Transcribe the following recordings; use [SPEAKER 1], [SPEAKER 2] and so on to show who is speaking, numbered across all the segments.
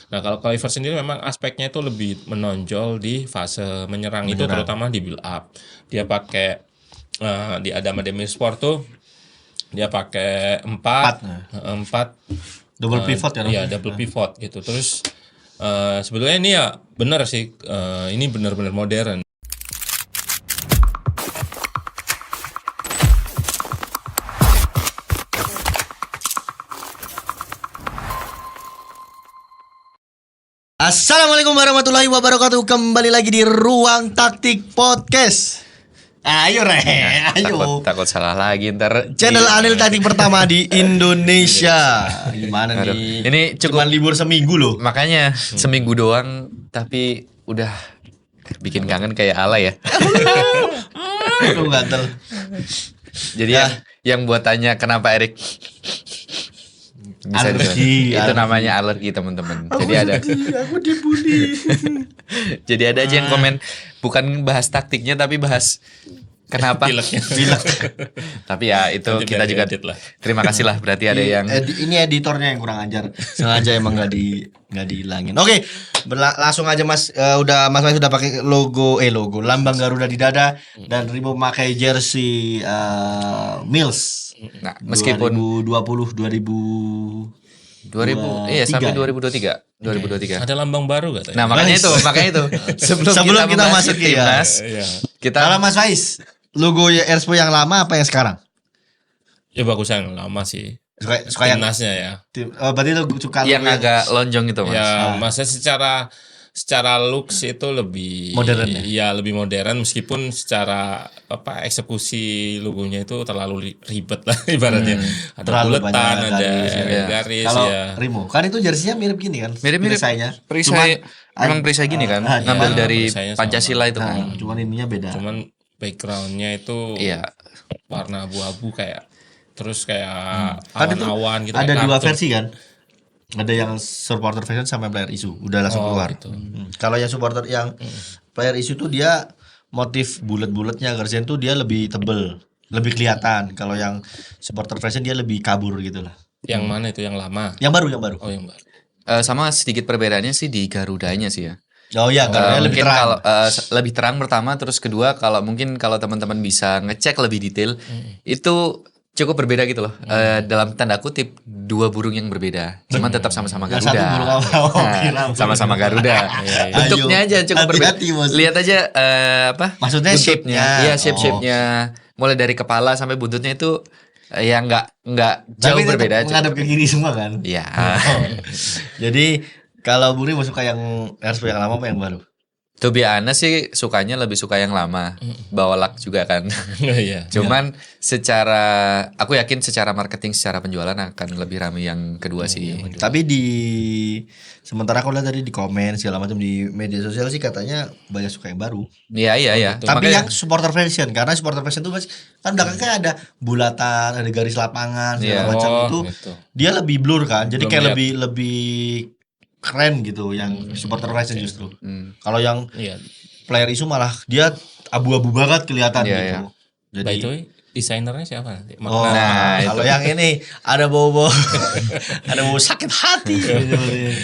[SPEAKER 1] Nah, kalau Kluivert sendiri memang aspeknya itu lebih menonjol di fase menyerang. Itu terutama di build up. Dia pakai di Adama Demirspor tuh dia pakai
[SPEAKER 2] Empat.
[SPEAKER 1] empat
[SPEAKER 2] Double pivot ya.
[SPEAKER 1] Iya, double pivot gitu. Terus sebetulnya ini ya benar sih, ini benar-benar modern.
[SPEAKER 2] Assalamualaikum warahmatullahi wabarakatuh. Kembali lagi di Ruang Taktik Podcast. Ayo ayo.
[SPEAKER 3] Takut salah lagi ntar.
[SPEAKER 2] Channel Anil Taktik pertama di Indonesia. Gimana nih?
[SPEAKER 3] Ini
[SPEAKER 2] Cuman libur seminggu loh.
[SPEAKER 3] Makanya seminggu doang, tapi udah bikin kangen kayak ala ya.
[SPEAKER 2] Aduh gatel.
[SPEAKER 3] Jadi yang buat tanya kenapa Erik bisa
[SPEAKER 2] Alergi,
[SPEAKER 3] itu namanya alergi teman-teman. Jadi ada
[SPEAKER 2] aku dibully.
[SPEAKER 3] Jadi ada aja yang komen bukan bahas taktiknya tapi bahas kenapa
[SPEAKER 1] Pileknya.
[SPEAKER 3] Tapi ya itu
[SPEAKER 1] Nanti
[SPEAKER 3] kita
[SPEAKER 1] biar
[SPEAKER 3] juga
[SPEAKER 1] diedit lah.
[SPEAKER 3] terima kasih lah berarti ada yang
[SPEAKER 2] Ini editornya yang kurang ajar. Sengaja emang nggak dihilangin. Oke, langsung aja Mas. Mas udah pakai logo lambang Garuda di dada dan Rimo memakai jersey Mills.
[SPEAKER 3] nah meskipun
[SPEAKER 2] 2020
[SPEAKER 3] sampai 2023.
[SPEAKER 1] Ada lambang baru gak?
[SPEAKER 3] Nah makanya itu
[SPEAKER 2] sebelum kita masuk ke
[SPEAKER 3] timnas,
[SPEAKER 1] Iya.
[SPEAKER 3] kita
[SPEAKER 2] Kalau Mas Faiz, logo Erspo yang lama apa yang sekarang?
[SPEAKER 1] Ya bagus yang lama sih.
[SPEAKER 2] Suka yang
[SPEAKER 1] Timnasnya ya.
[SPEAKER 2] berarti lu suka
[SPEAKER 3] yang
[SPEAKER 2] logo
[SPEAKER 3] agak lonjong itu mas.
[SPEAKER 1] Ya, maksudnya secara looks itu lebih
[SPEAKER 2] Modern ya?
[SPEAKER 1] ya lebih modern meskipun secara eksekusi logonya itu terlalu ribet lah ibaratnya. Ada
[SPEAKER 2] Terlalu
[SPEAKER 1] buletan,
[SPEAKER 2] banyak
[SPEAKER 1] ada
[SPEAKER 2] garis,
[SPEAKER 1] garis
[SPEAKER 2] Kalau
[SPEAKER 1] ya.
[SPEAKER 2] Rimo, kan itu jersinya mirip gini kan?
[SPEAKER 3] Mirip-mirip.
[SPEAKER 2] Perisainya.
[SPEAKER 3] Perisai memang perisai gini kan, ngambil
[SPEAKER 1] iya,
[SPEAKER 3] dari
[SPEAKER 1] perisainya
[SPEAKER 3] Pancasila
[SPEAKER 1] sama.
[SPEAKER 3] itu kan.
[SPEAKER 2] Cuman ininya beda.
[SPEAKER 1] Cuman backgroundnya itu
[SPEAKER 3] Iya.
[SPEAKER 1] warna abu-abu kayak terus kayak
[SPEAKER 2] Kan itu
[SPEAKER 1] awan-awan gitu.
[SPEAKER 2] ada
[SPEAKER 1] kayak
[SPEAKER 2] dua
[SPEAKER 1] kartun.
[SPEAKER 2] versi kan? Ada yang supporter version sama player issue, udah langsung
[SPEAKER 1] Oh,
[SPEAKER 2] keluar.
[SPEAKER 1] gitu.
[SPEAKER 2] Kalau yang supporter yang player issue tuh dia motif bulat-bulatnya garisnya tuh dia lebih tebel, lebih kelihatan. Kalau yang supporter version dia lebih kabur gitu lah.
[SPEAKER 1] Yang mana itu yang lama?
[SPEAKER 2] Yang baru.
[SPEAKER 1] Oh, yang baru.
[SPEAKER 3] Sama sedikit perbedaannya sih di Garudanya sih ya.
[SPEAKER 2] Oh iya, karena lebih
[SPEAKER 3] Mungkin
[SPEAKER 2] terang.
[SPEAKER 3] kalau lebih terang pertama, terus kedua kalau teman-teman bisa ngecek lebih detail, itu cukup berbeda gitu loh. Dalam tanda kutip dua burung yang berbeda, cuman tetap sama-sama
[SPEAKER 2] Yang
[SPEAKER 3] Garuda.
[SPEAKER 2] satu burung apa? Oh, kira burung.
[SPEAKER 3] Sama-sama Garuda. Bentuknya
[SPEAKER 2] Ayo,
[SPEAKER 3] aja cukup berbeda.
[SPEAKER 2] hati-hati, Mas.
[SPEAKER 3] Lihat aja
[SPEAKER 2] Maksudnya
[SPEAKER 3] buntutnya.
[SPEAKER 2] shape-nya.
[SPEAKER 3] Iya, shape-nya. Mulai dari kepala sampai buntutnya itu ya nggak jauh
[SPEAKER 2] Tapi
[SPEAKER 3] berbeda.
[SPEAKER 2] tetap menghadap ke kiri semua kan?
[SPEAKER 3] Iya.
[SPEAKER 2] Jadi kalau Buri mau suka yang Erspo yang lama apa yang baru?
[SPEAKER 3] To be honest sih lebih suka yang lama. Bawalak juga kan.
[SPEAKER 1] Iya.
[SPEAKER 3] Cuman aku yakin secara marketing, secara penjualan akan lebih ramai yang kedua sih.
[SPEAKER 2] Tapi sementara aku lihat tadi di komen segala macam di media sosial sih katanya banyak suka yang baru.
[SPEAKER 3] Iya.
[SPEAKER 2] Tapi
[SPEAKER 3] Makanya-
[SPEAKER 2] yang supporter version, karena supporter version tuh kan belakangnya ada bulatan, ada garis lapangan segala
[SPEAKER 3] Iya.
[SPEAKER 2] macam
[SPEAKER 1] Oh,
[SPEAKER 2] itu.
[SPEAKER 1] gitu.
[SPEAKER 2] Dia lebih blur kan. Jadi
[SPEAKER 1] Belum
[SPEAKER 2] kayak
[SPEAKER 1] lihat.
[SPEAKER 2] lebih keren gitu yang supporter version justru. Kalau yang
[SPEAKER 1] Iya.
[SPEAKER 2] player issue malah dia abu-abu banget kelihatan
[SPEAKER 3] Iya,
[SPEAKER 2] gitu.
[SPEAKER 3] iya.
[SPEAKER 2] Jadi
[SPEAKER 1] By the way, desainernya siapa nanti?
[SPEAKER 2] oh,
[SPEAKER 3] Nah,
[SPEAKER 2] kalau yang ini ada bau-bau ada bau sakit hati.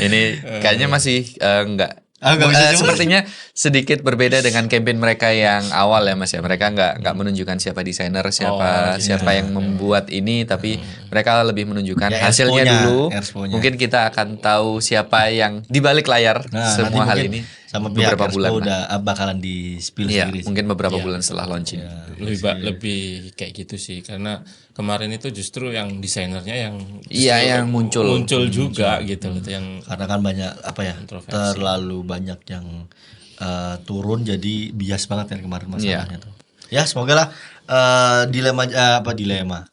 [SPEAKER 3] ini kayaknya masih nggak.
[SPEAKER 2] Nggak bisa disebut.
[SPEAKER 3] Sepertinya sedikit berbeda dengan campaign mereka yang awal ya mas ya. Mereka nggak menunjukkan siapa desainer, siapa yang membuat ini, tapi mereka lebih menunjukkan
[SPEAKER 2] Ya,
[SPEAKER 3] hasilnya
[SPEAKER 2] expo-nya,
[SPEAKER 3] dulu.
[SPEAKER 2] expo-nya.
[SPEAKER 3] Mungkin kita akan tahu siapa yang di balik layar semua
[SPEAKER 2] nanti
[SPEAKER 3] hal
[SPEAKER 2] mungkin
[SPEAKER 3] ini
[SPEAKER 2] sama pihak
[SPEAKER 3] beberapa
[SPEAKER 2] Expo
[SPEAKER 3] bulan.
[SPEAKER 2] udah bakalan di spill
[SPEAKER 3] Iya,
[SPEAKER 2] sendiri.
[SPEAKER 3] mungkin beberapa bulan setelah launching.
[SPEAKER 1] Lebih kayak gitu sih karena kemarin itu justru yang desainernya yang
[SPEAKER 3] Iya, yang muncul
[SPEAKER 1] juga gitu loh yang
[SPEAKER 2] Karena kan banyak
[SPEAKER 1] Kontroversi.
[SPEAKER 2] terlalu banyak yang turun jadi bias banget kan kemarin masalahnya tuh. Ya semoga lah dilema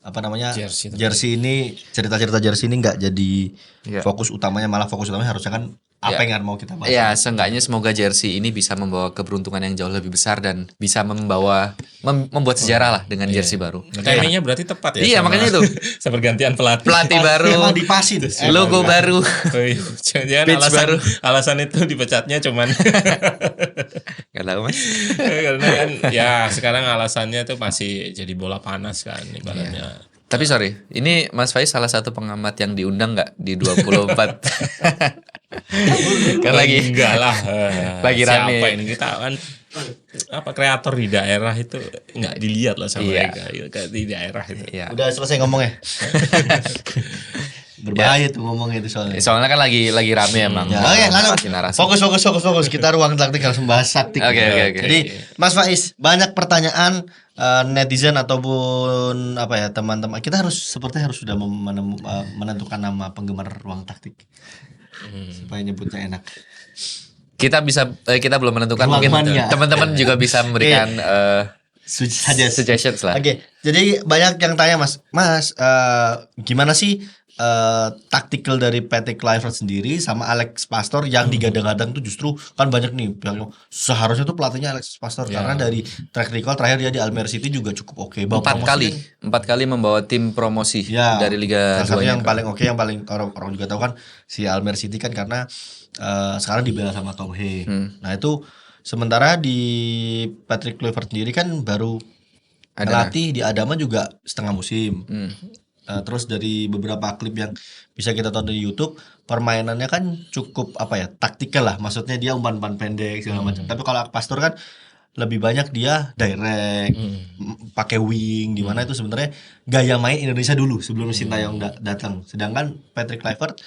[SPEAKER 2] apa namanya
[SPEAKER 1] Jersey
[SPEAKER 2] ini cerita-cerita jersey ini nggak jadi
[SPEAKER 3] Iya.
[SPEAKER 2] fokus utamanya, malah fokus utamanya harusnya kan apa yang mau kita bahas.
[SPEAKER 3] Ya, seenggaknya semoga jersey ini bisa membawa keberuntungan yang jauh lebih besar dan bisa membuat sejarah lah dengan jersey baru.
[SPEAKER 1] timingnya berarti tepat ya.
[SPEAKER 3] Iya,
[SPEAKER 1] sama-
[SPEAKER 3] makanya itu.
[SPEAKER 1] Pergantian pelatih.
[SPEAKER 3] Pelatih baru,
[SPEAKER 2] Emang dipasin.
[SPEAKER 3] logo baru.
[SPEAKER 1] Oh, iya. Jangan
[SPEAKER 3] Pitch baru.
[SPEAKER 1] alasan itu dipecatnya cuman
[SPEAKER 3] Gak tahu mas.
[SPEAKER 1] karena kan ya sekarang alasannya tuh masih jadi bola panas kan ibaratnya.
[SPEAKER 3] Tapi sorry, ini Mas Faiz salah satu pengamat yang diundang nggak di 24? Kan lagi
[SPEAKER 1] enggak lah.
[SPEAKER 3] Lagi rame.
[SPEAKER 1] Siapa ini kita kan apa kreator di daerah itu nggak dilihat lah sama
[SPEAKER 3] Iya.
[SPEAKER 1] mereka kayak di daerah itu.
[SPEAKER 3] Iya.
[SPEAKER 2] Udah selesai ngomongnya. Berbahaya tuh ngomongnya itu soalnya.
[SPEAKER 3] Soalnya kan lagi rame emang.
[SPEAKER 2] Ya, oke, langsung.
[SPEAKER 3] Masih narasi.
[SPEAKER 2] Fokus. Kita ruang taktik langsung bahas taktik.
[SPEAKER 3] Oke.
[SPEAKER 2] Jadi, Mas Faiz, banyak pertanyaan netizen ataupun apa ya teman-teman. Kita sepertinya harus sudah menentukan nama penggemar ruang taktik supaya nyebutnya enak.
[SPEAKER 3] Kita belum menentukan,
[SPEAKER 2] Ruang
[SPEAKER 3] mungkin
[SPEAKER 2] mania.
[SPEAKER 3] teman-teman juga bisa memberikan suggestions lah.
[SPEAKER 2] Oke, jadi banyak yang tanya Mas, gimana sih tactical dari Patrick Kluivert sendiri sama Alex Pastoor yang digadang-gadang tuh justru kan banyak nih yang seharusnya tuh pelatihnya Alex Pastoor karena dari track record terakhir dia di Almere City juga cukup oke.
[SPEAKER 3] Empat kali membawa tim promosi dari Liga 2
[SPEAKER 2] yang paling oke, yang paling orang juga tahu kan si Almere City kan karena sekarang dibela sama Tom Hay. Nah itu sementara di Patrick Kluivert sendiri kan baru melatih di Adama juga setengah musim. Terus dari beberapa klip yang bisa kita tonton di YouTube, permainannya kan cukup taktikal lah. Maksudnya dia umpan-umpan pendek segala macam. Tapi kalau Pastoor kan lebih banyak dia direct, pakai wing, di mana itu sebenarnya gaya main Indonesia dulu sebelum Sintayong datang. Sedangkan Patrick Kluivert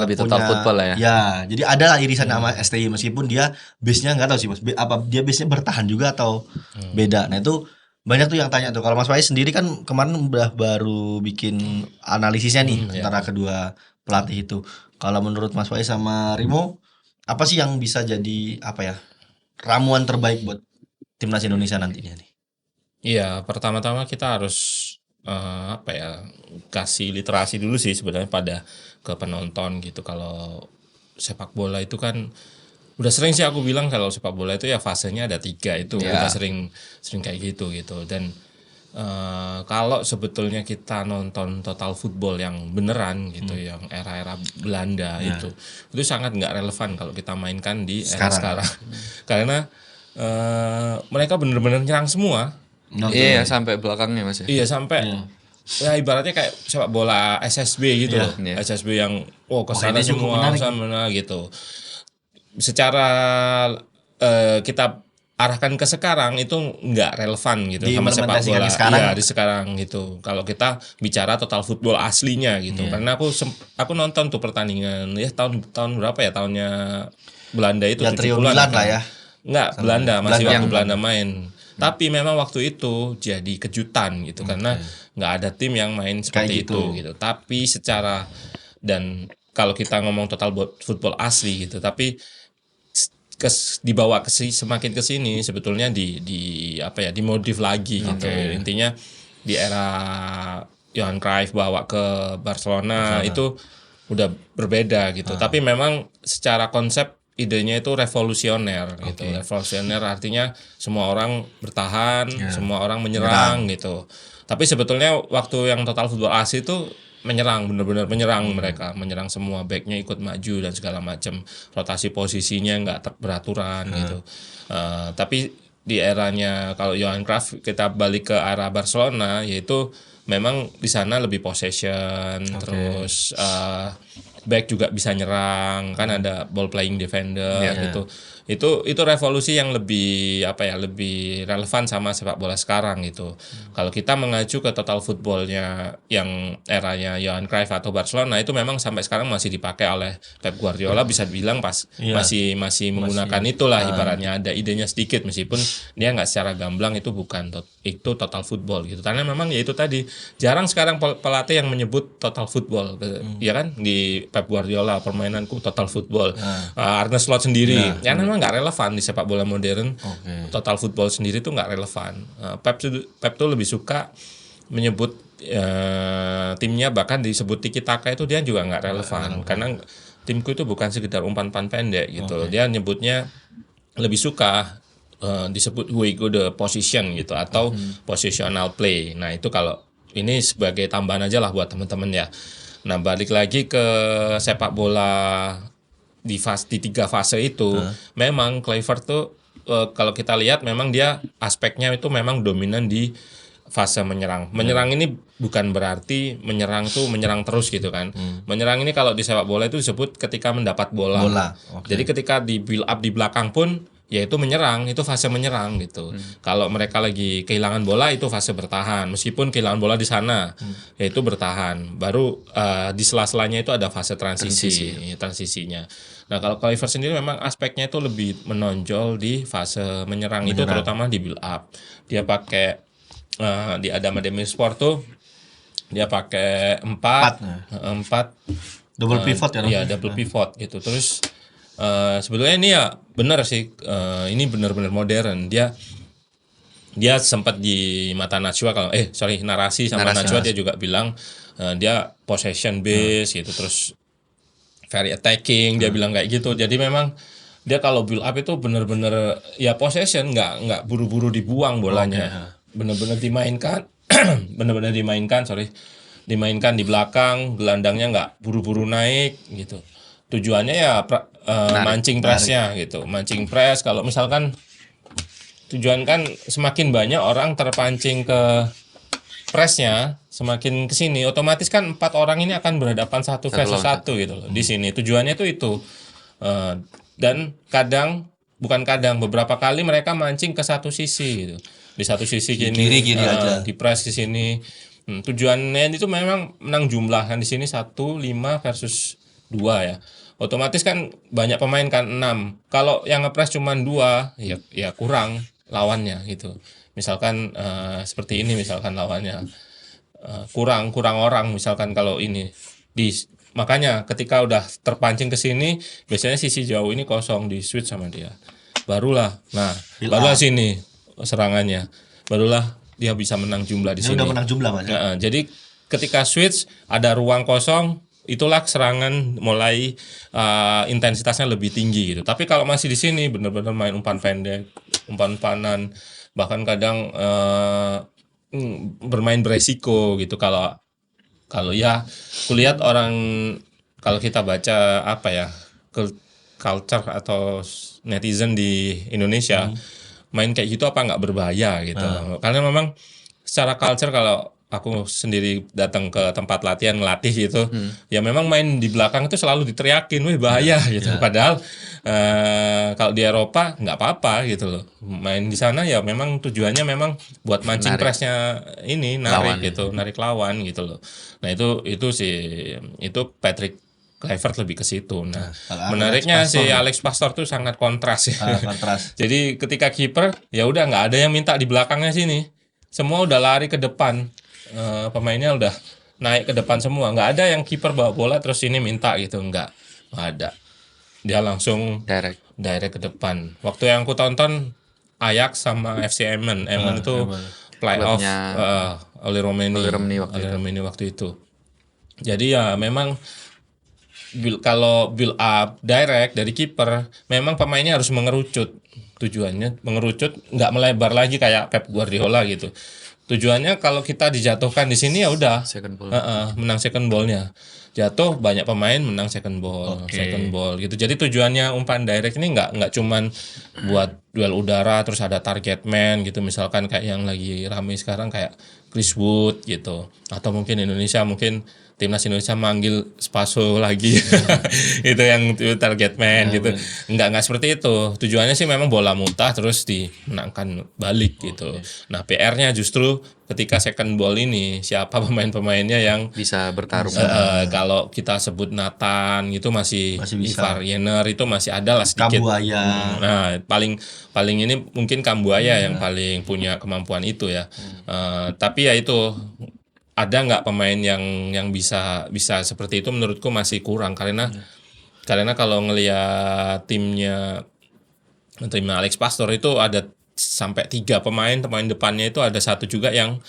[SPEAKER 3] lebih total football lah ya.
[SPEAKER 2] Ya, jadi ada lah irisan sama STI meskipun dia base-nya nggak tahu sih Mas. Apa dia base-nya bertahan juga atau beda. Nah, itu banyak tuh yang tanya tuh. Kalau Mas Faiz sendiri kan kemarin udah baru bikin analisisnya nih antara kedua pelatih itu. Kalau menurut Mas Faiz sama Rimo, apa sih yang bisa jadi ramuan terbaik buat timnas Indonesia nantinya nih?
[SPEAKER 1] Iya, pertama-tama kita harus kasih literasi dulu sih sebenarnya pada ke penonton gitu. Kalau sepak bola itu kan udah sering sih aku bilang kalau sepak bola itu ya fasenya ada 3 itu udah sering kayak gitu dan kalau sebetulnya kita nonton total football yang beneran gitu yang era-era Belanda itu sangat nggak relevan kalau kita mainkan di era sekarang karena mereka bener-bener nyerang semua.
[SPEAKER 3] Iya sampai belakangnya Mas ya.
[SPEAKER 1] Iya sampai ya ibaratnya kayak sepak bola SSB gitu loh. SSB yang kesana semua sama gitu. Secara kita arahkan ke sekarang itu nggak relevan gitu sama sepak bola di sekarang gitu. Kalau kita bicara total football aslinya gitu. Karena aku nonton tuh pertandingan ya tahun berapa ya, tahunnya Belanda itu
[SPEAKER 2] ya,
[SPEAKER 1] 70-an
[SPEAKER 2] lah ya.
[SPEAKER 1] Enggak, Belanda masih waktu Belanda main. Tapi memang waktu itu jadi kejutan gitu karena nggak ada tim yang main seperti itu gitu. Tapi secara dan kalau kita ngomong total football asli gitu, tapi dibawa semakin ke sini sebetulnya dimodif lagi gitu. Intinya di era Johan Cruyff bawa ke Barcelona itu udah berbeda gitu. Tapi memang secara konsep idenya itu revolusioner gitu. Revolusioner artinya semua orang bertahan, semua orang menyerang gitu. Tapi sebetulnya waktu yang total football asli itu menyerang, benar-benar menyerang mereka, menyerang semua, backnya ikut maju dan segala macam, rotasi posisinya nggak beraturan gitu. Tapi di eranya kalau Johan Cruyff kita balik ke era Barcelona, yaitu memang di sana lebih possession, terus back juga bisa nyerang, kan ada ball playing defender gitu. Itu revolusi yang lebih lebih relevan sama sepak bola sekarang gitu. Kalau kita mengacu ke total footballnya yang eranya Johan Cruyff atau Barcelona itu memang sampai sekarang masih dipakai oleh Pep Guardiola, bisa dibilang masih menggunakan itulah ibaratnya, ada idenya sedikit meskipun dia nggak secara gamblang itu bukan itu total football gitu. Karena memang ya itu tadi jarang sekarang pelatih yang menyebut total football ya kan, di Pep Guardiola permainanku total football. Arne Slot sendiri ya memang nggak relevan di sepak bola modern. Total football sendiri tuh nggak relevan. Pep tuh lebih suka menyebut timnya, bahkan disebut tiki taka itu dia juga nggak relevan karena timku itu bukan sekedar umpan-umpan pendek gitu. Dia nyebutnya lebih suka disebut we go the position gitu atau positional play. Nah itu kalau ini sebagai tambahan aja lah buat teman-teman ya. Nah balik lagi ke sepak bola di 3 fase itu, memang Kluivert tuh kalau kita lihat memang dia aspeknya itu memang dominan di fase menyerang. Menyerang ini bukan berarti menyerang terus gitu kan. Menyerang ini kalau di sepak bola itu disebut ketika mendapat bola. Jadi ketika di build up di belakang pun yaitu menyerang, itu fase menyerang gitu. Kalau mereka lagi kehilangan bola itu fase bertahan. Meskipun kehilangan bola di sana, yaitu bertahan. Baru di sela-selanya itu ada fase transisinya. Nah, kalau Kluivert sendiri memang aspeknya itu lebih menonjol di fase menyerang. Itu terutama di build up. Dia pakai di Adama Demirspor tuh dia pakai 4
[SPEAKER 2] double pivot ya.
[SPEAKER 1] Iya, double pivot gitu. Terus sebetulnya ini ya benar sih, ini benar-benar modern. Dia sempat di mata Najwa narasi sama Najwa dia juga bilang dia possession base gitu, terus very attacking, dia bilang kayak gitu. Jadi memang dia kalau build up itu benar-benar ya possession, nggak buru-buru dibuang bolanya. Benar-benar dimainkan dimainkan di belakang, gelandangnya nggak buru-buru naik gitu. Tujuannya ya mancing pressnya gitu, mancing press. Kalau misalkan tujuan kan semakin banyak orang terpancing ke pressnya, semakin ke sini otomatis kan 4 orang ini akan berhadapan satu versus satu gitu loh. Di sini tujuannya itu. Dan beberapa kali mereka mancing ke satu sisi gitu. Di satu sisi kiri aja. Di press di sini. Tujuannya itu memang menang jumlah kan, di sini 1-5 versus 2 ya. Otomatis kan banyak pemain kan 6. Kalau yang ngepres cuma 2 ya kurang lawannya gitu. Misalkan seperti ini misalkan lawannya kurang orang misalkan kalau ini makanya ketika udah terpancing ke sini biasanya sisi jauh ini kosong, di switch sama dia. Barulah sini serangannya. Barulah dia bisa menang jumlah di sini.
[SPEAKER 2] Udah menang jumlah Mas.
[SPEAKER 1] Jadi ketika switch ada ruang kosong, itulah serangan mulai intensitasnya lebih tinggi gitu. Tapi kalau masih di sini benar-benar main umpan pendek, umpan-umpanan, bahkan kadang bermain beresiko gitu. Kalau ya kulihat orang, kalau kita baca culture atau netizen di Indonesia main kayak gitu apa nggak berbahaya gitu. Karena memang secara culture kalau aku sendiri datang ke tempat latihan ngelatih gitu, ya memang main di belakang itu selalu diteriakin, wih bahaya gitu. Padahal kalau di Eropa nggak apa-apa gitu loh. Main di sana ya memang tujuannya memang buat mancing pressnya ini, narik lawan gitu loh. Nah itu sih, itu Patrick Kluivert lebih ke situ. Nah, menariknya si Alex Pastoor tuh sangat kontras ya. Jadi ketika kiper ya udah nggak ada yang minta di belakangnya sini. Semua udah lari ke depan. Pemainnya udah naik ke depan semua. Nggak ada yang kiper bawa bola terus ini minta gitu, nggak ada. Dia langsung direct ke depan. Waktu yang aku tonton Ajax sama FC Emmen itu playoff oleh Romani waktu itu. Jadi ya memang kalau build up direct dari kiper, memang pemainnya harus mengerucut. Tujuannya mengerucut, nggak melebar lagi kayak Pep Guardiola gitu. Tujuannya kalau kita dijatuhkan di sini ya udah menang second ball-nya. Jatuh banyak pemain menang second ball gitu. Jadi tujuannya umpan direct ini nggak cuman buat duel udara terus ada target man gitu, misalkan kayak yang lagi ramai sekarang kayak Chris Wood gitu, atau mungkin timnas Indonesia manggil Spaso lagi itu yang target man gitu. Enggak seperti itu. Tujuannya sih memang bola muntah terus dimenangkan balik gitu. Nah, PR-nya justru ketika second ball ini siapa pemain-pemainnya yang
[SPEAKER 3] bisa bertarung.
[SPEAKER 1] Kalau kita sebut Nathan gitu masih Ivar Jenner itu masih ada lah sedikit.
[SPEAKER 2] Kambuaya.
[SPEAKER 1] Nah, paling ini mungkin Kambuaya yang paling punya kemampuan itu ya. Tapi ya itu, ada nggak pemain yang bisa seperti itu, menurutku masih kurang karena kalau ngelihat timnya Alex Pastoor itu ada sampai 3 pemain depannya itu ada 1 juga yang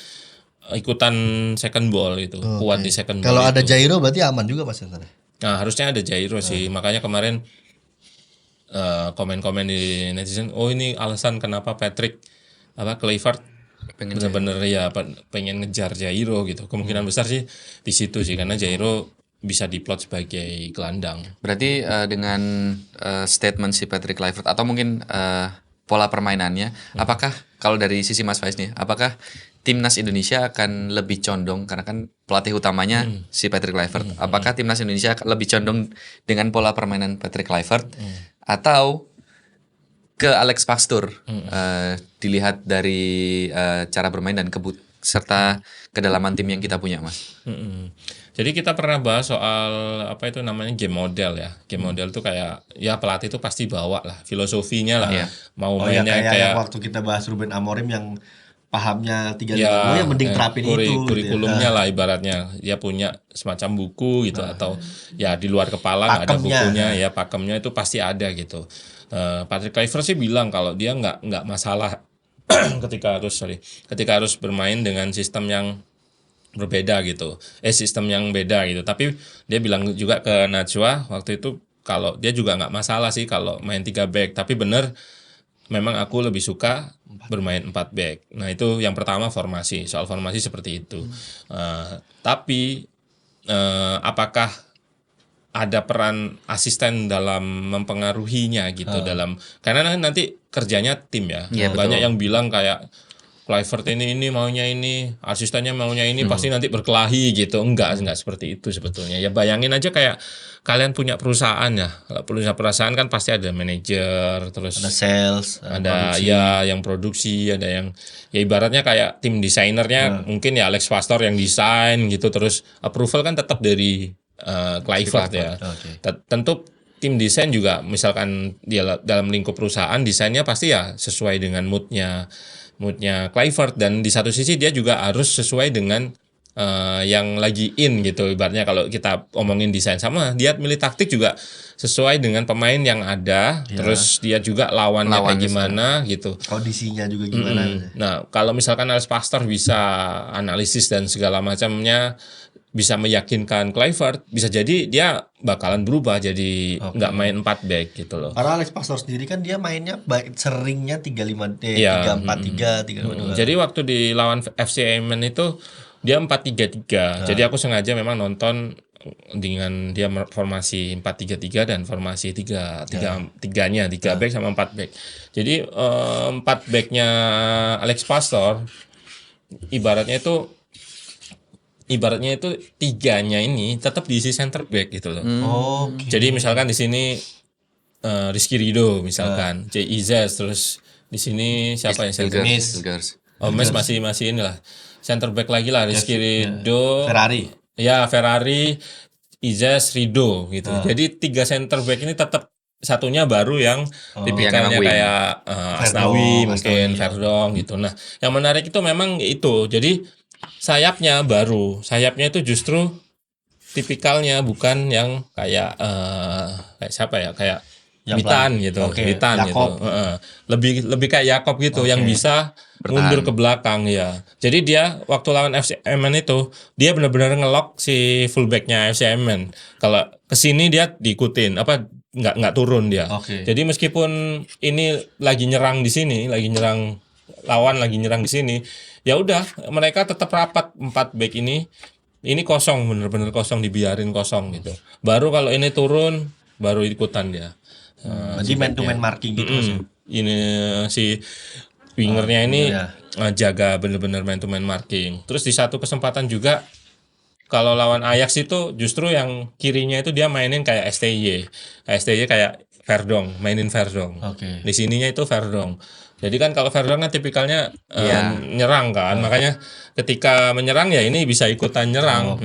[SPEAKER 1] ikutan second ball itu, kuat di second ball.
[SPEAKER 2] Kalau ada Jairo berarti aman juga Mas.
[SPEAKER 1] Nah, harusnya ada Jairo sih. Makanya kemarin komen-komen di netizen, ini alasan kenapa Patrick Kluivert bener-bener ya pengen ngejar Jairo gitu. Kemungkinan besar sih di situ sih, karena Jairo bisa diplot sebagai gelandang.
[SPEAKER 3] Berarti dengan statement si Patrick Kluivert atau mungkin pola permainannya, apakah kalau dari sisi Mas Faiz nih, apakah timnas Indonesia akan lebih condong karena kan pelatih utamanya si Patrick Kluivert. Apakah timnas Indonesia akan lebih condong dengan pola permainan Patrick Kluivert atau ke Alex Pastoor? Dilihat dari cara bermain dan serta kedalaman tim yang kita punya, Mas.
[SPEAKER 1] Jadi kita pernah bahas soal apa itu namanya game model ya. Game model tuh kayak ya pelatih itu pasti bawa lah filosofinya lah. Mau mainnya kayak
[SPEAKER 2] waktu kita bahas Ruben Amorim yang pahamnya 3-5 yang mending terapin itu
[SPEAKER 1] kurikulumnya lah ibaratnya. Dia punya semacam buku gitu atau ya di luar kepala nggak ada bukunya ya, pakemnya itu pasti ada gitu. Patrick Kluivert sih bilang kalau dia nggak masalah ketika harus bermain dengan sistem yang berbeda gitu, sistem yang beda gitu. Tapi dia bilang juga ke Najwa waktu itu kalau dia juga nggak masalah sih kalau main 3 back. Tapi bener, memang aku lebih suka bermain 4 back. Nah itu yang pertama formasi, soal formasi seperti itu. Tapi apakah ada peran asisten dalam mempengaruhinya gitu karena nanti kerjanya tim ya. Banyak yang bilang kayak Kluivert ini maunya ini, asistennya maunya ini, pasti nanti berkelahi gitu. Enggak seperti itu sebetulnya. Ya bayangin aja kayak kalian punya perusahaan ya. Kalau punya perusahaan kan pasti ada manajer, terus
[SPEAKER 2] ada sales,
[SPEAKER 1] ada produksi. Ya yang produksi, ada yang ya ibaratnya kayak tim desainernya mungkin ya Alex Pastoor yang desain gitu, terus approval kan tetap dari Kluivert ya. Tentu tim desain juga misalkan dia dalam lingkup perusahaan desainnya pasti ya sesuai dengan moodnya Kluivert, dan di satu sisi dia juga harus sesuai dengan yang lagi in gitu. Ibaratnya kalau kita omongin desain sama dia milih taktik juga sesuai dengan pemain yang ada, terus dia juga lawannya kayak gimana gitu.
[SPEAKER 2] Kondisinya juga gimana.
[SPEAKER 1] Nah, kalau misalkan Alex Pastoor bisa analisis dan segala macamnya, bisa meyakinkan Kluivert, bisa jadi dia bakalan berubah jadi nggak main 4 back gitu loh.
[SPEAKER 2] Karena Alex Pastoor sendiri kan dia mainnya seringnya 3-5-3, 3-4-3, 3-2.
[SPEAKER 1] Jadi waktu di lawan FC Emmen itu dia 4-3-3. Jadi aku sengaja memang nonton dengan dia formasi 4-3-3 dan formasi 3-3-nya 3 back sama 4 back. Jadi 4 backnya Alex Pastoor ibaratnya itu tiganya ini tetap diisi center back gitu loh. Jadi misalkan di sini Rizky Ridho misalkan, Izes, terus di sini siapa yang center back? Mes masih inilah. Center back lagi lah Rizky Ridho, Ferrari, Izes, Ridho gitu. Jadi 3 center back ini tetap satunya baru yang tipikalnya kayak Asnawi mungkin Verdong gitu. Nah, yang menarik itu memang itu. Jadi sayapnya itu justru tipikalnya bukan yang kayak siapa ya, kayak Witan gitu, Witan gitu. Lebih kayak Yakob gitu yang bisa mundur ke belakang ya. Jadi dia waktu lawan FC Emmen itu dia benar-benar ngelok si fullbacknya FC Emmen. Kalau kesini dia diikutin nggak turun dia. Jadi meskipun ini lagi nyerang di sini, lawan lagi nyerang di sini, ya udah mereka tetap rapat 4 back ini kosong, bener-bener kosong, dibiarin kosong gitu. Baru kalau ini turun baru ikutan dia.
[SPEAKER 2] Jadi man to man marking gitu.
[SPEAKER 1] Ini si wingernya ini jaga bener-bener man to man marking. Terus di satu kesempatan juga kalau lawan Ajax itu justru yang kirinya itu dia mainin kayak STY kayak Verdong, mainin Verdong. Di sininya itu Verdong. Jadi kan kalau Verdong kan tipikalnya nyerang kan, makanya ketika menyerang ya ini bisa ikutan nyerang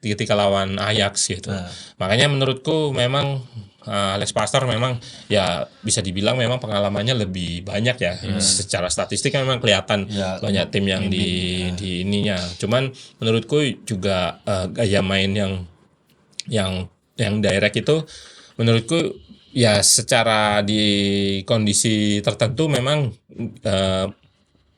[SPEAKER 1] ketika lawan Ajax gitu. Makanya menurutku memang Alex Pastoor memang ya bisa dibilang memang pengalamannya lebih banyak ya. Secara statistik memang kelihatan banyak tim yang di ininya. Cuman menurutku juga gaya main yang direct itu menurutku ya secara di kondisi tertentu memang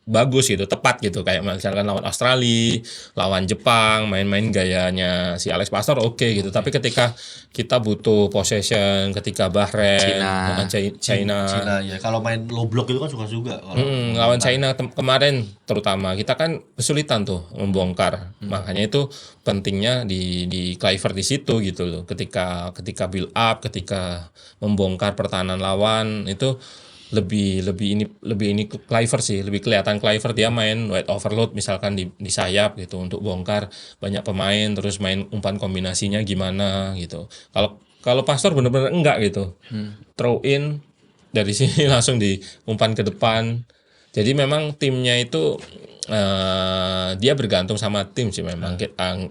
[SPEAKER 1] bagus gitu, tepat gitu, kayak misalkan lawan Australia, lawan Jepang, main-main gayanya si Alex Pastoor gitu. Tapi ketika kita butuh possession, ketika Bahrain, China
[SPEAKER 2] ya kalau main low block itu kan suka-suka.
[SPEAKER 1] Lawan China kemarin terutama kita kan kesulitan tuh membongkar. Makanya itu pentingnya di Kluivert di situ gitu loh. Ketika build up, ketika membongkar pertahanan lawan itu lebih ini ke Kluivert sih, lebih kelihatan Kluivert dia main wide overload misalkan di sayap gitu untuk bongkar banyak pemain, terus main umpan kombinasinya gimana gitu. Kalau Pastor bener-bener enggak gitu, throw in dari sini langsung di umpan ke depan. Jadi memang timnya itu dia bergantung sama tim sih memang.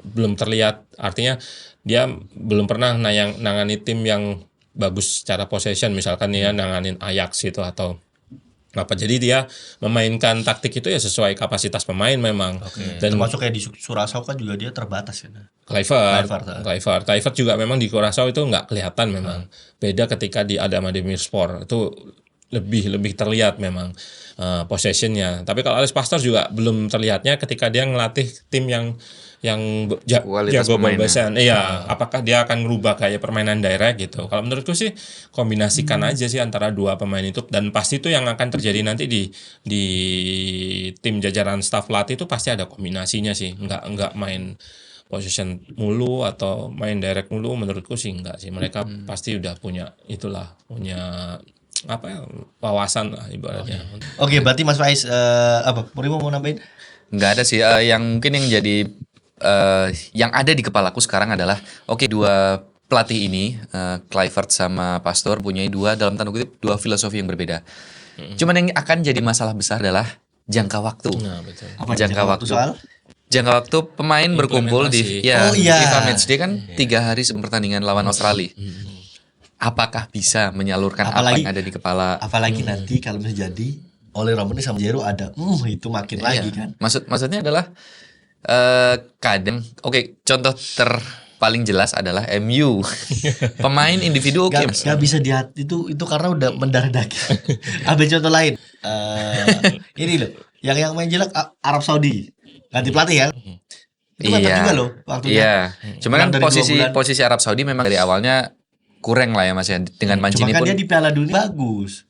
[SPEAKER 1] Belum terlihat, artinya dia belum pernah nangani tim yang bagus secara possession, misalkan dia nanganin Ajax gitu atau apa. Jadi dia memainkan taktik itu ya sesuai kapasitas pemain memang.
[SPEAKER 2] Dan termasuk kayak di Curaçao kan juga dia terbatas ya.
[SPEAKER 1] Kluivert juga memang di Curaçao itu nggak kelihatan memang. Beda ketika di Adama Demirspor itu lebih terlihat memang possessionnya. Tapi kalau Alex Pastor juga belum terlihatnya ketika dia ngelatih tim yang jago ball-basean. Iya, apakah dia akan merubah kayak permainan direct gitu. Kalau menurutku sih kombinasikan aja sih antara dua pemain itu, dan pasti itu yang akan terjadi nanti di tim jajaran staff pelatih itu pasti ada kombinasinya sih. Enggak main possession mulu atau main direct mulu, menurutku sih enggak sih. Mereka pasti udah punya apa ya, wawasan lah ibaratnya.
[SPEAKER 2] Oke, berarti Mas Faiz apa? Murimo mau nambahin?
[SPEAKER 3] Nggak ada sih. Yang mungkin yang jadi yang ada di kepalaku sekarang adalah dua pelatih ini Kluivert sama Pastor punya dalam tanda kutip dua filosofi yang berbeda. Cuman yang akan jadi masalah besar adalah jangka waktu.
[SPEAKER 1] Nah, betul.
[SPEAKER 2] Apa jangka waktu soal?
[SPEAKER 3] Jangka waktu pemain berkumpul di FIFA Matchday kan 3 hari sebelum pertandingan lawan Australia. Apakah bisa menyalurkan apa yang ada di kepala?
[SPEAKER 2] Apalagi nanti kalau misalnya jadi oleh Romani sama Jero ada, itu makin lagi kan.
[SPEAKER 3] Maksudnya adalah kadang contoh paling jelas adalah MU. Pemain individu
[SPEAKER 2] gak bisa dihat itu karena udah mendarah daging. Ambil contoh lain. Ini loh, yang main jelek Arab Saudi. Ganti pelatih ya. Itu mantap juga loh waktunya.
[SPEAKER 3] Iya. Cuma kan posisi Arab Saudi memang dari awalnya kurang lah ya Mas ya, dengan Mancini
[SPEAKER 2] pun. Cuma kan
[SPEAKER 3] dia
[SPEAKER 2] di Piala Dunia bagus.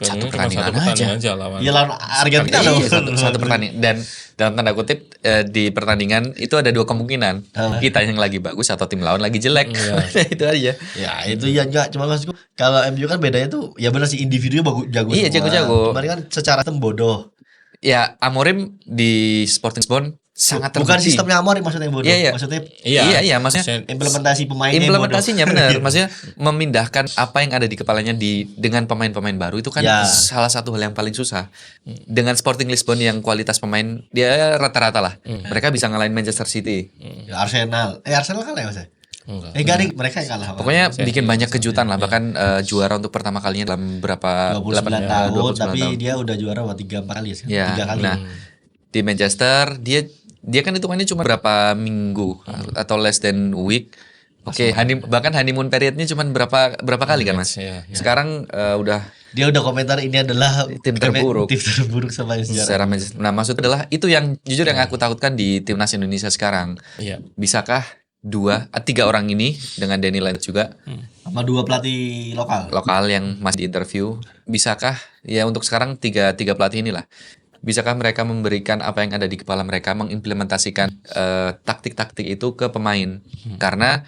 [SPEAKER 3] Satu pertandingan aja
[SPEAKER 2] lawan. Ya lawan Argentina loh.
[SPEAKER 3] Satu pertandingan, dan dalam tanda kutip di pertandingan itu ada 2 kemungkinan. Kita yang lagi bagus atau tim lawan lagi jelek. Itu aja.
[SPEAKER 2] Ya itu ya enggak, cuma maksudku kalau MU kan bedanya tuh ya benar sih individunya jago.
[SPEAKER 3] Iya, jago-jago.
[SPEAKER 2] Kemarin kan secara sistem bodoh.
[SPEAKER 3] Ya Amorim di Sporting Lisbon sangat terbukti.
[SPEAKER 2] Bukan sistemnya Amorim maksudnya yang bodoh.
[SPEAKER 3] Iya.
[SPEAKER 2] Maksudnya
[SPEAKER 3] maksudnya
[SPEAKER 2] implementasi pemainnya
[SPEAKER 3] implementasinya benar. Maksudnya memindahkan apa yang ada di kepalanya dengan pemain-pemain baru itu kan salah satu hal yang paling susah. Dengan Sporting Lisbon yang kualitas pemain dia rata-rata lah. Mereka bisa ngalahin Manchester City.
[SPEAKER 2] Ya, Arsenal kalah ya Mas? Enggak, mereka yang kalah.
[SPEAKER 3] Pokoknya bikin banyak kejutan lah. Bahkan juara untuk pertama kalinya dalam berapa
[SPEAKER 2] 29 tahun, tapi dia udah juara 3-4 kali ya. 3 kali.
[SPEAKER 3] Nah, di Manchester dia kan hitungannya cuma berapa minggu atau less than week. Bahkan honeymoon periodnya cuma berapa kali kan Mas? Sekarang
[SPEAKER 2] dia udah komentar ini adalah
[SPEAKER 3] tim terburuk
[SPEAKER 2] sama
[SPEAKER 3] sejarah. Nah, maksudnya adalah itu yang jujur yang aku takutkan di timnas Indonesia sekarang. Bisakah 3 orang ini dengan Danny Lines juga
[SPEAKER 2] sama 2 pelatih
[SPEAKER 3] lokal yang masih diinterview, bisakah ya untuk sekarang 3 pelatih inilah, bisakah mereka memberikan apa yang ada di kepala mereka, mengimplementasikan taktik-taktik itu ke pemain? Karena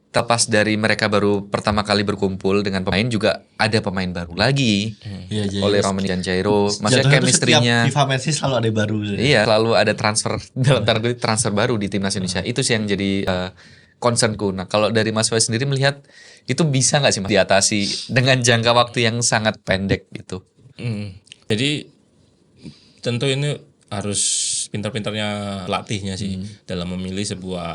[SPEAKER 3] terlepas dari mereka baru pertama kali berkumpul dengan pemain, juga ada pemain baru lagi oleh Romani dan Jairo. Maksudnya chemistry-nya
[SPEAKER 2] FIFA Match selalu ada baru.
[SPEAKER 3] Iya, selalu ada transfer baru di timnas Indonesia. Itu sih yang jadi concernku. Nah, kalau dari Mas Faiz sendiri melihat itu bisa nggak sih Mas diatasi dengan jangka waktu yang sangat pendek gitu?
[SPEAKER 1] Jadi tentu ini harus pintar-pintarnya pelatihnya sih dalam memilih sebuah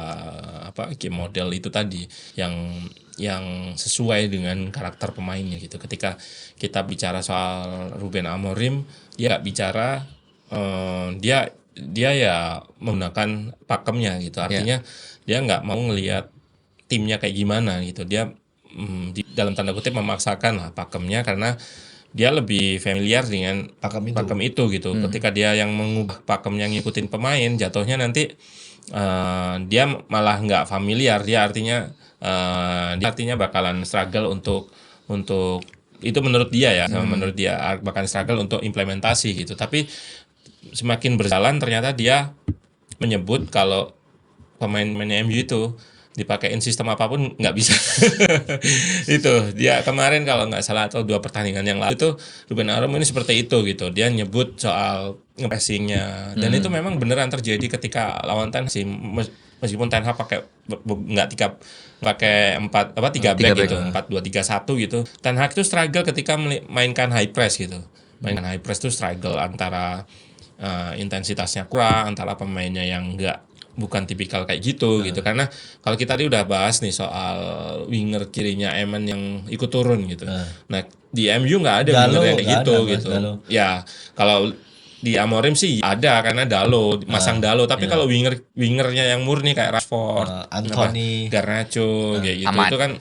[SPEAKER 1] game model itu tadi yang sesuai dengan karakter pemainnya gitu. Ketika kita bicara soal Ruben Amorim, dia bicara dia ya menggunakan pakemnya gitu. Artinya dia nggak mau ngelihat timnya kayak gimana gitu. Dia dalam tanda kutip memaksakan lah pakemnya karena dia lebih familiar dengan pakem itu gitu. Ketika dia yang mengubah pakemnya ngikutin pemain, jatuhnya nanti dia malah nggak familiar. Dia artinya bakalan struggle untuk itu menurut dia ya. Menurut dia bakalan struggle untuk implementasi gitu. Tapi semakin berjalan ternyata dia menyebut kalau pemain-pemain MU itu dipakein sistem apapun nggak bisa. Itu dia kemarin kalau nggak salah atau 2 pertandingan yang lalu itu Ruben Amorim ini seperti itu gitu. Dia nyebut soal nge-pressingnya dan itu memang beneran terjadi ketika lawan Ten Hag meskipun Ten Hag pakai nggak pakai 3 back gitu, 4-2-3-1 gitu. Ten Hag itu struggle ketika mainkan high press gitu. Mainkan high press itu struggle antara intensitasnya kurang, antara pemainnya yang bukan tipikal kayak gitu gitu. Karena kalau kita tadi udah bahas nih soal winger kirinya Eman yang ikut turun gitu. Nah di MU nggak ada winger yang kayak gitu gitu. Ya kalau di Amorim sih ada karena masang Dalo. Tapi kalau wingernya yang murni kayak Rashford,
[SPEAKER 2] Anthony,
[SPEAKER 1] Garnacho kayak gitu itu kan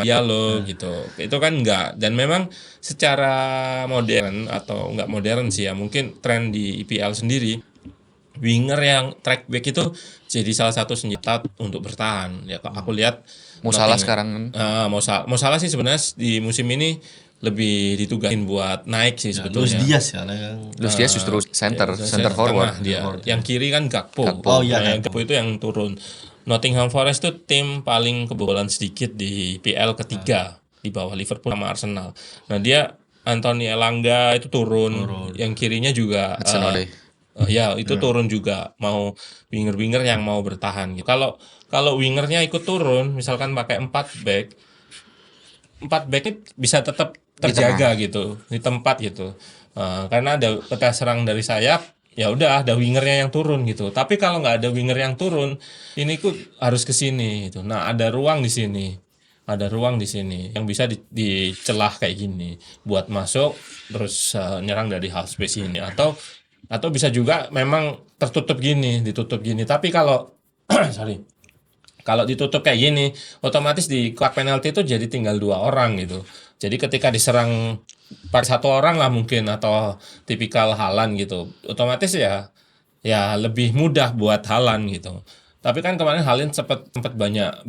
[SPEAKER 1] Diallo gitu. Itu kan enggak, dan memang secara modern atau enggak modern sih ya, mungkin tren di IPL sendiri winger yang track back itu jadi salah satu senjata untuk bertahan. Ya aku lihat
[SPEAKER 3] Mo Salah sekarang
[SPEAKER 1] Mo Salah sih sebenarnya di musim ini lebih ditugasin buat naik sih sebetulnya.
[SPEAKER 3] Luis Diaz justru center forward.
[SPEAKER 1] Yang kiri kan Gakpo. Yang Gakpo itu yang turun. Nottingham Forest itu tim paling kebobolan sedikit di PL ketiga di bawah Liverpool sama Arsenal. Nah dia Anthony Elanga itu turun. Yang kirinya juga itu turun juga, mau winger-winger yang mau bertahan gitu. Kalau wingernya ikut turun, misalkan pakai 4 back ini bisa tetap terjaga gitu di tempat gitu. Karena ada peta serang dari sayap, ya udah ada wingernya yang turun gitu. Tapi kalau nggak ada winger yang turun, ini harus ke sini gitu. Nah, ada ruang di sini. Ada ruang di sini yang bisa dicelah kayak gini buat masuk terus nyerang dari half space ini, atau bisa juga memang ditutup gini. Tapi kalau kalau ditutup kayak gini, otomatis di kotak penalti itu jadi tinggal 2 orang gitu. Jadi ketika diserang pakai 1 orang lah mungkin, atau tipikal Haaland gitu, otomatis ya lebih mudah buat Haaland gitu. Tapi kan kemarin Haaland sempat banyak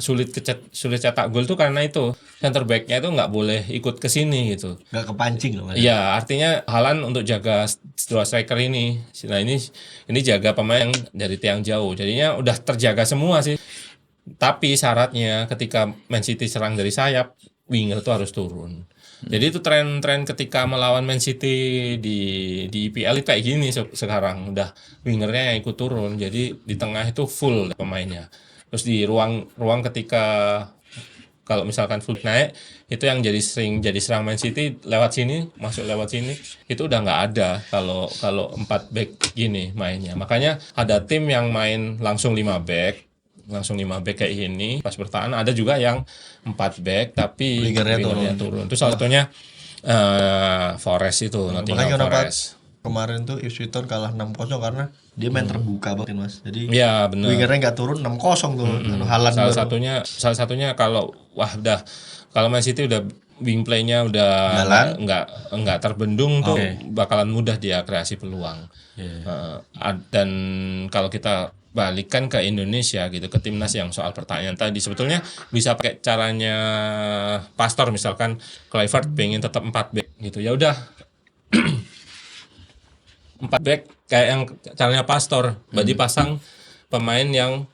[SPEAKER 1] sulit cetak gol tuh karena itu center back-nya itu nggak boleh ikut ke sini gitu.
[SPEAKER 2] Nggak kepancing loh.
[SPEAKER 1] Iya, artinya Haaland untuk jaga 2 striker ini. Nah ini jaga pemain dari tiang jauh. Jadinya udah terjaga semua sih. Tapi syaratnya ketika Man City serang dari sayap, winger itu harus turun. Jadi itu tren ketika melawan Man City di IPL itu kayak gini sekarang, udah wingernya yang ikut turun. Jadi di tengah itu full pemainnya. Terus di ruang ketika kalau misalkan full naik, itu yang jadi serang Man City masuk lewat sini itu udah nggak ada kalau 4 back gini mainnya. Makanya ada tim yang main langsung 5 back kayak ini pas bertahan, ada juga yang 4 back tapi wingernya turun. Itu salah satunya Forest itu, Nottingham Forest.
[SPEAKER 2] Kemarin tuh Ipswich Town kalah 6-0 karena dia main terbuka banget Mas. Jadi
[SPEAKER 1] ya,
[SPEAKER 2] wingernya nggak turun 6-0 tuh. Haaland
[SPEAKER 1] salah satunya kalau Man City udah wing play-nya udah nggak terbendung tuh bakalan mudah dia kreasi peluang. Dan kalau kita balikan ke Indonesia gitu, ke timnas yang soal pertanyaan tadi, sebetulnya bisa pakai caranya Pastor, misalkan Kluivert pengen tetap 4 back gitu, ya udah 4 back kayak yang caranya Pastor, berarti pasang pemain yang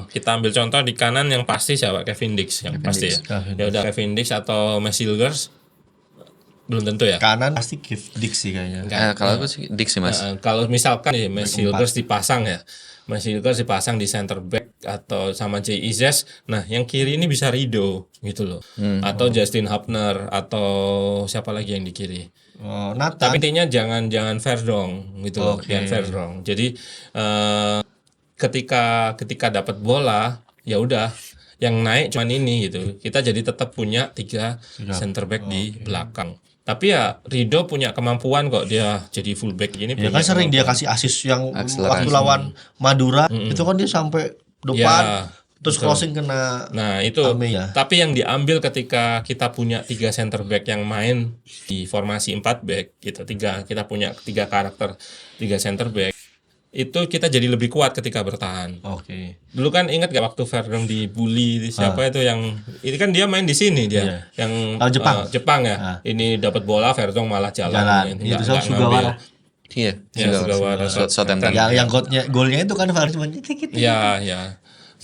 [SPEAKER 1] kita ambil contoh di kanan yang pasti siapa? Kevin Dix yang pasti ya. Ya udah Kevin Dix atau Messilgers, belum tentu ya.
[SPEAKER 2] Kanan pasti Dix sih kayaknya.
[SPEAKER 3] Kalau aku sih Dix sih Mas.
[SPEAKER 1] Kalau misalkan Messilgers dipasang di center back atau sama Jay Izzes, nah yang kiri ini bisa Rido gitu loh, atau Justin Hubner, atau siapa lagi yang di kiri. Tapi intinya jangan Verdong gitu loh, jangan Verdong. Jadi ketika dapat bola ya udah yang naik cuman ini gitu. Kita jadi tetap punya 3 center back di belakang. Tapi ya Rido punya kemampuan kok, dia jadi fullback gini.
[SPEAKER 2] Ya kan sering dia kasih assist yang waktu lawan Madura itu kan dia sampai depan terus crossing kena.
[SPEAKER 1] Nah itu tapi yang diambil ketika kita punya 3 center back yang main di formasi 4 back gitu, kita punya 3 karakter, 3 center back, itu kita jadi lebih kuat ketika bertahan. Dulu kan ingat gak waktu Verdong dibully siapa itu yang ini kan dia main di sini dia yang Jepang ya. Ini dapat bola Verdong malah jalan.
[SPEAKER 2] Itu Sugawara.
[SPEAKER 3] Sugawara. Southampton.
[SPEAKER 2] Yang golnya itu kan Verdong cuma dikit.
[SPEAKER 1] Ya.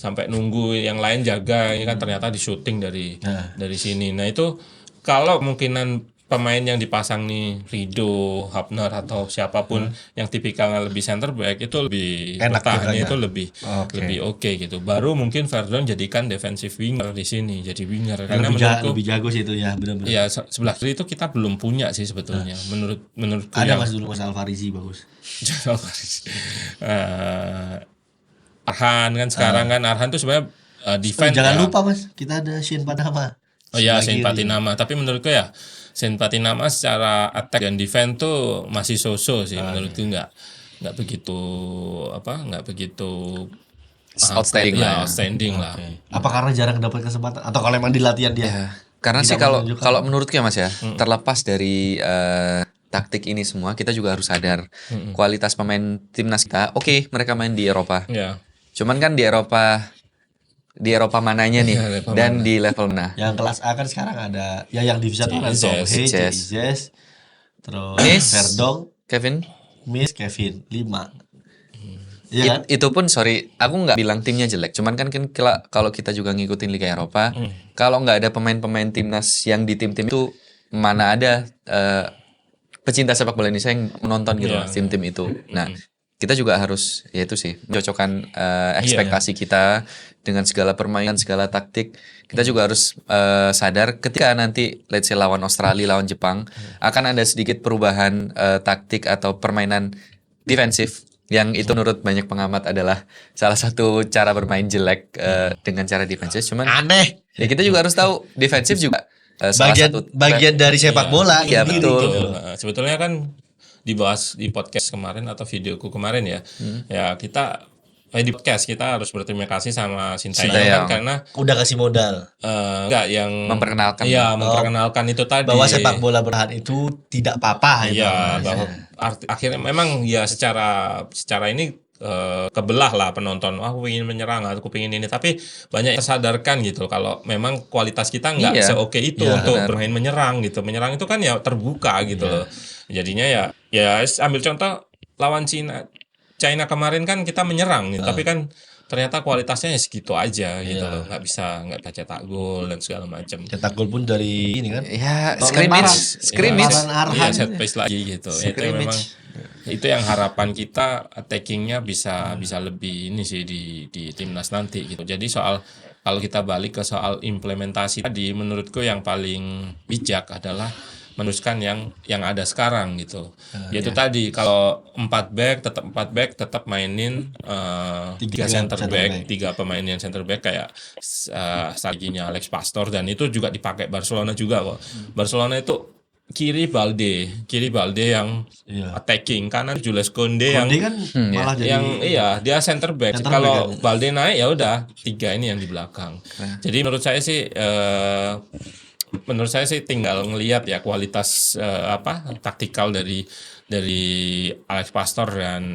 [SPEAKER 1] sampai nunggu yang lain jaga, ini kan ternyata di syuting dari sini. Nah itu kalau kemungkinan pemain yang dipasang nih Rido, Hapner atau siapapun yang tipikalnya lebih center back itu lebih
[SPEAKER 2] Enak
[SPEAKER 1] bertahannya
[SPEAKER 2] juga,
[SPEAKER 1] itu lebih oke gitu. Baru mungkin Verdon jadikan defensive winger di sini, jadi winger karena menurutku
[SPEAKER 2] lebih jago sih itu ya, benar-benar.
[SPEAKER 1] ya sebelah kiri itu kita belum punya sih sebetulnya. Menurutku
[SPEAKER 2] Ada
[SPEAKER 1] yang
[SPEAKER 2] Mas dulu Mas Alvarizi bagus.
[SPEAKER 1] Arhan kan sekarang kan Arhan tuh sebenarnya defense
[SPEAKER 2] Jangan
[SPEAKER 1] ya.
[SPEAKER 2] lupa Mas, kita ada Shane Padama.
[SPEAKER 1] Oh iya, Shane Patinama. Tapi menurutku ya Shane Patinama secara attack dan defense tuh masih so-so sih. Menurutku nggak begitu
[SPEAKER 3] Outstanding
[SPEAKER 1] ya,
[SPEAKER 3] lah.
[SPEAKER 1] outstanding lah.
[SPEAKER 2] Apa karena jarang dapat kesempatan atau kalau emang di latihan dia?
[SPEAKER 3] Ya, karena sih kalau menurutku ya Mas ya, terlepas dari taktik ini semua, kita juga harus sadar kualitas pemain timnas kita. Oke, mereka main di Eropa.
[SPEAKER 1] Ya.
[SPEAKER 3] Cuman kan di Eropa mananya nih dan di level mana?
[SPEAKER 2] Yang kelas A kan sekarang ada ya yang divisi 1 ada Tonghe, Izes, terus Verdong,
[SPEAKER 3] Kevin,
[SPEAKER 2] Miss, Kevin, 5. Iya kan?
[SPEAKER 3] Itu pun sorry, aku nggak bilang timnya jelek. Cuman kan kalau kita juga ngikutin Liga Eropa, kalau nggak ada pemain-pemain timnas yang di tim-tim itu, mana ada pecinta sepak bola Indonesia yang menonton gitu lah, tim-tim itu. Nah, kita juga harus ya itu sih mencocokkan ekspektasi kita dengan segala permainan, segala taktik. Kita juga harus sadar ketika nanti let's say lawan Australia, lawan Jepang, akan ada sedikit perubahan taktik atau permainan defensif. Yang itu menurut banyak pengamat adalah salah satu cara bermain jelek dengan cara defensif. Cuman
[SPEAKER 2] Aneh.
[SPEAKER 3] ya kita juga harus tahu defensif juga salah satu
[SPEAKER 2] bagian dari sepak bola.
[SPEAKER 3] Iya,
[SPEAKER 2] sendiri,
[SPEAKER 3] betul.
[SPEAKER 2] gitu.
[SPEAKER 1] Sebetulnya kan dibahas di podcast kemarin atau videoku kemarin ya. Ya kita di podcast kita harus berterima kasih sama Sintayong kan karena
[SPEAKER 2] udah kasih modal.
[SPEAKER 1] Enggak yang
[SPEAKER 3] memperkenalkan.
[SPEAKER 1] Iya, memperkenalkan itu tadi.
[SPEAKER 2] Bahwa sepak bola bertahan itu tidak apa-apa.
[SPEAKER 1] Iya, bahwa akhirnya memang ya secara ini kebelah lah penonton. Wah, aku ingin menyerang, aku ingin ini. Tapi banyak yang tersadarkan gitu kalau memang kualitas kita nggak seoke itu untuk bermain menyerang gitu. Menyerang itu kan ya terbuka gitu loh. Jadinya ya ambil contoh lawan China kemarin kan kita menyerang gitu, tapi kan ternyata kualitasnya ya segitu aja gitu loh, nggak bisa cetak gol dan segala macam.
[SPEAKER 2] Cetak gol pun dari ini kan?
[SPEAKER 3] Ya scrimmage,
[SPEAKER 1] set piece lagi gitu. Itu memang itu yang harapan kita attackingnya bisa lebih ini sih di timnas nanti gitu. Jadi kalau kita balik ke soal implementasi tadi, menurutku yang paling bijak adalah meneruskan yang ada sekarang gitu. Yaitu tadi kalau 4 back tetap mainin 3 center back, 3 pemain yang center back kayak strateginya Alex Pastor, dan itu juga dipakai Barcelona juga kok. Barcelona itu kiri Balde yang attacking, kanan Jules Koundé yang
[SPEAKER 2] kan malah jadi
[SPEAKER 1] dia center back. Kalau Balde naik ya udah 3 ini yang di belakang. Jadi menurut saya sih tinggal ngelihat ya kualitas taktikal dari Alex Pastor dan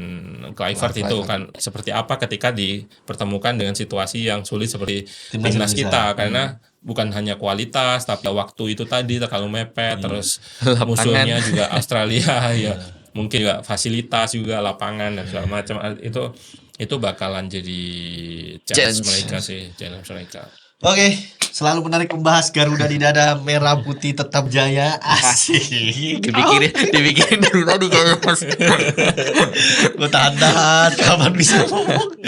[SPEAKER 1] Kluivert itu kan seperti apa ketika dipertemukan dengan situasi yang sulit seperti timnas kita, karena bukan hanya kualitas tapi waktu itu tadi terlalu mepet, terus musuhnya juga Australia ya mungkin juga fasilitas juga lapangan dan segala macam, itu bakalan jadi challenge mereka.
[SPEAKER 2] Oke, selalu menarik membahas Garuda di dada, merah putih tetap jaya. Asik.
[SPEAKER 3] Dipikirin dari tadi kayaknya Mas.
[SPEAKER 2] Gue tahan kapan bisa ngomong.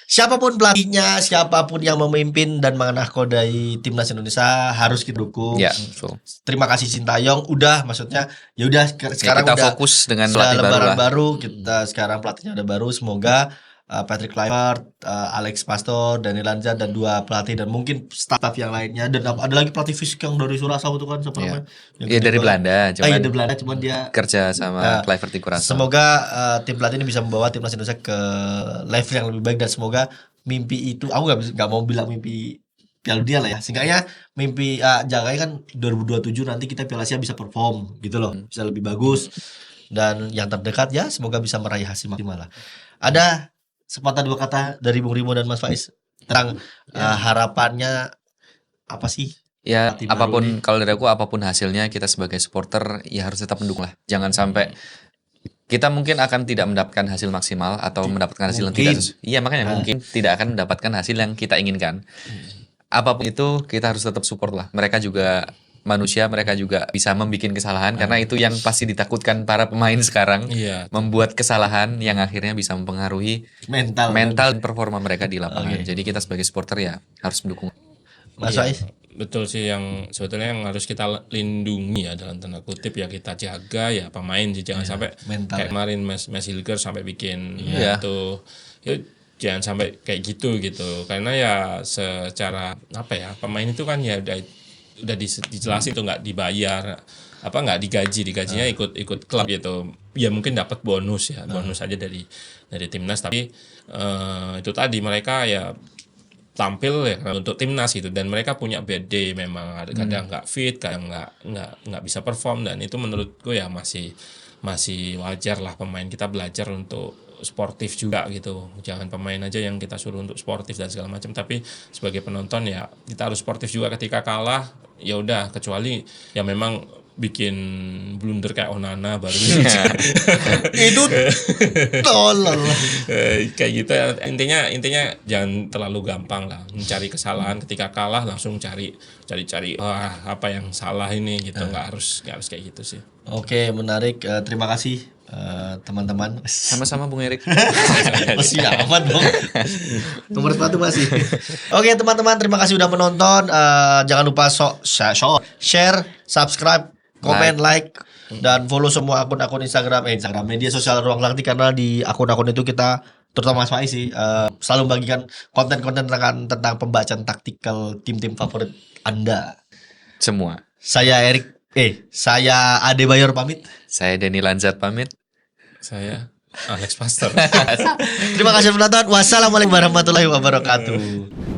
[SPEAKER 2] Siapapun pelatihnya, siapapun yang memimpin dan menahkodai timnas Indonesia harus kita dukung.
[SPEAKER 3] Ya, betul.
[SPEAKER 2] Terima kasih Sintayong. Udah, maksudnya ya udah sekarang
[SPEAKER 3] kita
[SPEAKER 2] udah
[SPEAKER 3] fokus dengan pelatih
[SPEAKER 2] baru. Kita sekarang pelatihnya udah baru. Semoga Patrick Kluivert, Alex Pastor, Daniel Lanza, dan 2 pelatih dan mungkin staff yang lainnya, dan ada lagi pelatih fisik yang dari Curaçao itu kan siapa namanya?
[SPEAKER 3] Iya dari Belanda,
[SPEAKER 2] cuman dia
[SPEAKER 3] kerja sama Kluivert di Curaçao.
[SPEAKER 2] Semoga tim pelatih ini bisa membawa timnas Indonesia ke level yang lebih baik, dan semoga mimpi itu, aku nggak mau bilang mimpi Piala Dunia lah ya, seenggaknya mimpi jaganya kan 2027 nanti kita Piala Asia bisa perform gitu loh, bisa lebih bagus, dan yang terdekat ya semoga bisa meraih hasil maksimal lah. Ada sepatah 2 kata dari Bung Rimo dan Mas Faiz tentang harapannya apa sih?
[SPEAKER 3] Ya apapun, kalau dari aku apapun hasilnya, kita sebagai supporter ya harus tetap mendukung lah. Jangan sampai kita mungkin akan tidak mendapatkan hasil maksimal atau mendapatkan hasil yang tidak iya makanya mungkin tidak akan mendapatkan hasil yang kita inginkan. Apapun itu kita harus tetap support lah. Mereka juga manusia, mereka juga bisa membuat kesalahan karena itu yang pasti ditakutkan para pemain sekarang. Membuat kesalahan yang akhirnya bisa mempengaruhi mental dan performa mereka di lapangan. Jadi kita sebagai supporter ya harus mendukung.
[SPEAKER 2] Mas Faiz?
[SPEAKER 1] Betul sih, yang sebetulnya yang harus kita lindungi ya dalam tanda kutip ya, kita jaga ya pemain sih, jangan sampai mental, kayak kemarin Mas Hilger sampai bikin itu ya, jangan sampai kayak gitu karena ya secara apa ya, pemain itu kan ya udah dijelasin itu nggak dibayar nggak digajinya ikut klub gitu ya, mungkin dapat bonus aja dari timnas, tapi itu tadi mereka ya tampil ya untuk timnas gitu, dan mereka punya bad day, memang kadang nggak fit, kadang nggak bisa perform, dan itu menurutku ya masih wajar lah pemain kita belajar untuk sportif juga gitu. Jangan pemain aja yang kita suruh untuk sportif dan segala macam, tapi sebagai penonton ya kita harus sportif juga. Ketika kalah ya udah, kecuali ya memang bikin blunder kayak Onana baru
[SPEAKER 2] itu tolol
[SPEAKER 1] kayak gitu. Intinya jangan terlalu gampang lah mencari kesalahan. Ketika kalah langsung cari apa yang salah ini gitu. nggak harus kayak gitu sih.
[SPEAKER 2] Oke, menarik. Terima kasih teman-teman.
[SPEAKER 3] Sama-sama Bung Erik.
[SPEAKER 2] Masih aman dong. Nomor sepatu masih. Oke teman-teman, terima kasih udah menonton. Jangan lupa share, subscribe, komen, like, dan follow semua akun-akun Instagram media sosial Ruang Sakti, karena di akun-akun itu kita, terutama Mas Faiz sih, selalu bagikan konten-konten tentang pembacaan taktikal tim-tim favorit Anda.
[SPEAKER 3] Semua.
[SPEAKER 2] Saya Adebayor pamit.
[SPEAKER 3] Saya Denny Lanzat pamit.
[SPEAKER 1] Saya Alex Pastor.
[SPEAKER 2] Terima kasih menonton. Wassalamualaikum warahmatullahi wabarakatuh.